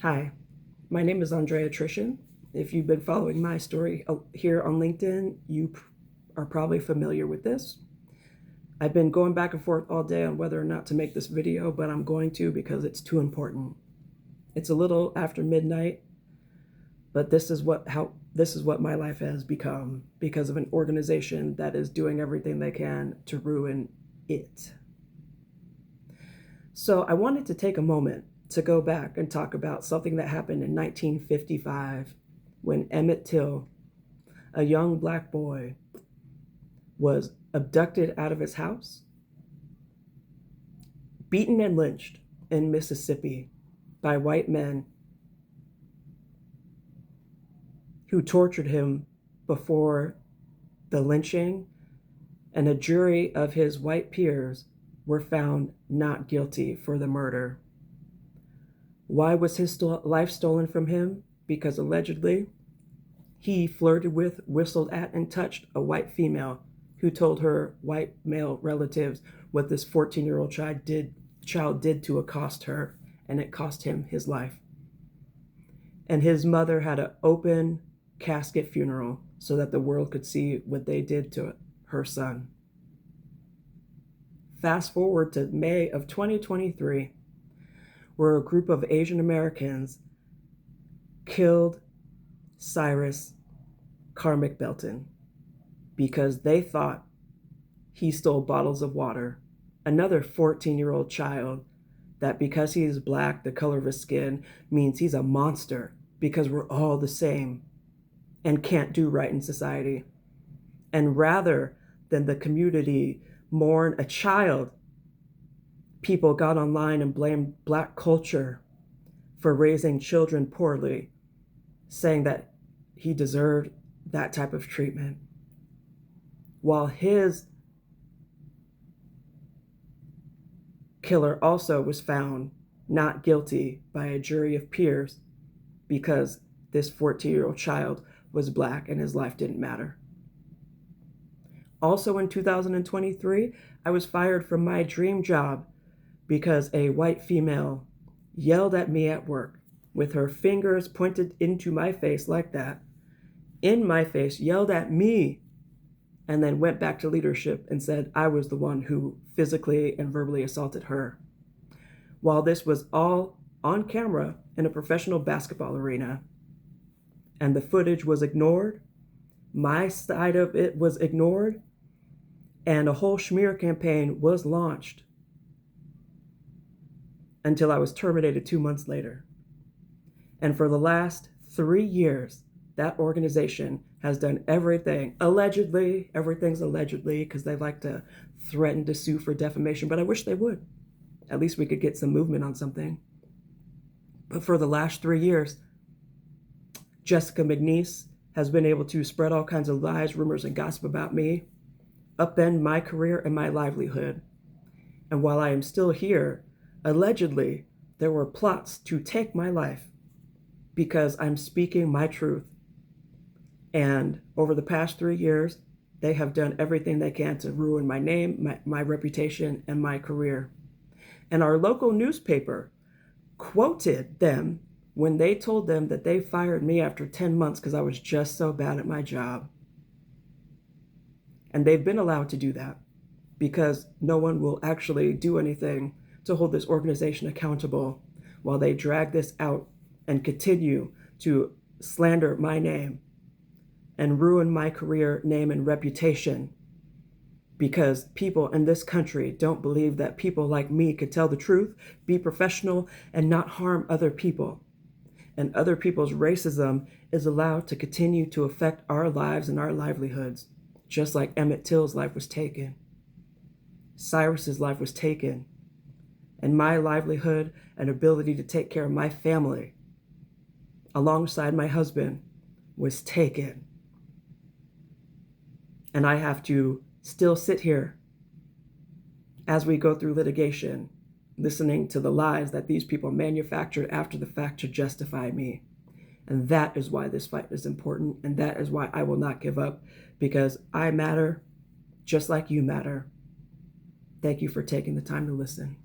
Hi, my name is Andrea Trishan. If you've been following my story here on LinkedIn, you are probably familiar with this. I've been going back and forth all day on whether or not to make this video, but I'm going to because it's too important. It's a little after midnight, but this is what my life has become because of an organization that is doing everything they can to ruin it. So I wanted to take a moment to go back and talk about something that happened in 1955 when Emmett Till, a young black boy, was abducted out of his house, beaten and lynched in Mississippi by white men who tortured him before the lynching, and a jury of his white peers were found not guilty for the murder. Why was his life stolen from him? Because allegedly he flirted with, whistled at, and touched a white female who told her white male relatives what this 14-year-old child did to accost her, and it cost him his life. And his mother had an open casket funeral so that the world could see what they did to her son. Fast forward to May of 2023, where a group of Asian Americans killed Cyrus Carmack-Belton because they thought he stole bottles of water. Another 14-year-old child, that because he's black, the color of his skin means he's a monster because we're all the same and can't do right in society. And rather than the community mourn a child, people got online and blamed black culture for raising children poorly, saying that he deserved that type of treatment. While his killer also was found not guilty by a jury of peers because this 14-year-old child was black and his life didn't matter. Also in 2023, I was fired from my dream job because a white female yelled at me at work with her fingers pointed into my face like that, in my face, yelled at me, and then went back to leadership and said I was the one who physically and verbally assaulted her. While this was all on camera in a professional basketball arena, and the footage was ignored, my side of it was ignored, and a whole smear campaign was launched until I was terminated 2 months later. And for the last 3 years, that organization has done everything, allegedly, everything's allegedly, because they like to threaten to sue for defamation, but I wish they would. At least we could get some movement on something. But for the last 3 years, Jessica McNeese has been able to spread all kinds of lies, rumors, and gossip about me, upend my career and my livelihood. And while I am still here, allegedly, there were plots to take my life because I'm speaking my truth. And over the past 3 years, they have done everything they can to ruin my name, my reputation, and my career. And our local newspaper quoted them when they told them that they fired me after 10 months because I was just so bad at my job. And they've been allowed to do that because no one will actually do anything to hold this organization accountable while they drag this out and continue to slander my name and ruin my career, name, and reputation, because people in this country don't believe that people like me could tell the truth, be professional, and not harm other people. And other people's racism is allowed to continue to affect our lives and our livelihoods, just like Emmett Tills' life was taken. Cyrus's life was taken. And my livelihood and ability to take care of my family alongside my husband was taken. And I have to still sit here as we go through litigation, listening to the lies that these people manufactured after the fact to justify me. And that is why this fight is important, and that is why I will not give up, because I matter just like you matter. Thank you for taking the time to listen.